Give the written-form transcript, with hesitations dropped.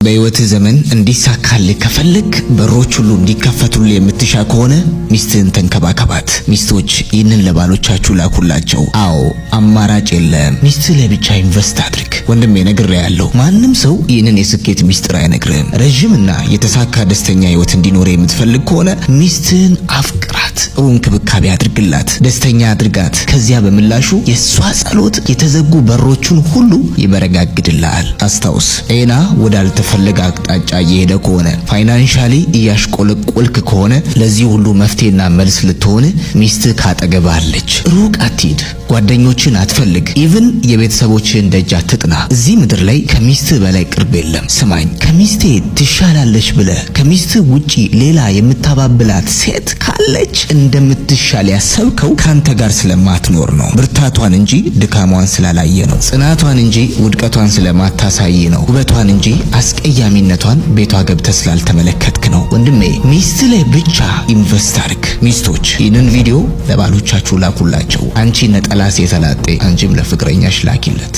በህይወት ዘመን እንዲሳካልህ ከፈለክ በሮች ሁሉ እንዲከፈቱልህ የምትሻ ከሆነ ሚስትህን ተንከባከባት። ሚስቶች ይህንን ለባሎቻችሁ ላኩላቸው። አዎ አማራጭ የለም። ሚስትህ ላይ ብቻ ኢንቨስት አድርግ። ወንድሜ ነግሬሃለሁ። ማንም ሰው ይህንን የስኬት ሚስጥር አይነግርህም። ረጅምና የተሳካ ደስተኛ ህይወት እንዲኖር የምትፈልግ ከሆነ ሚስትህን አፍቅራት፣ ጥሩ እንክብካቤ አድርግላት፣ ደስተኛ አድርጋት። ከዚያ በምላሹ የሷ ጸሎት የተዘጉ በሮቹን ሁሉ ይበረጋግድልሃል። አስታውስ፣ ጤና ወዳልተፈለገ አቅጣጫ እየሄደ ከሆነ፣ ፋይናንሻሊ እያሽቆለቆልክ ከሆነ ለዚህ ሁሉ መፍትሄና መልስ ልትሆን ሚስትህ ካጠገብህ አለች። ሩቅ አትሂድ። ጓደኞችን አትፈልግ። ኢቭን የቤተሰቦችን ደጅ አትጥና። እዚህ ምድር ላይ ከሚስትህ በላይ ቅርብ የለም። ስማኝ፣ ከሚስቴ ትሻላለች ብለህ ከሚስትህ ውጪ ሌላ የምታባብላት ሴት ካለች እንደምትሻል ያሰብከው ካንተ ጋር ስለማትኖር ነው። ብርታቷን እንጂ ድካሟን ስላላየ ነው። ጽናቷን እንጂ ውድቀቷን ስለማታሳይ ነው። ውበቷን እንጂ አስቀያሚነቷን ቤቷ ገብተህ ስላልተመለከትክ ነው። ወንድሜ ሚስት ላይ ብቻ ኢንቨስት አድርግ። ሚስቶች ይህንን ቪዲዮ ለባሎቻችሁ ላኩላቸው። አንቺ ነጠላ ሴት አላጤ፣ አንቺም ለፍቅረኛሽ ላኪለት።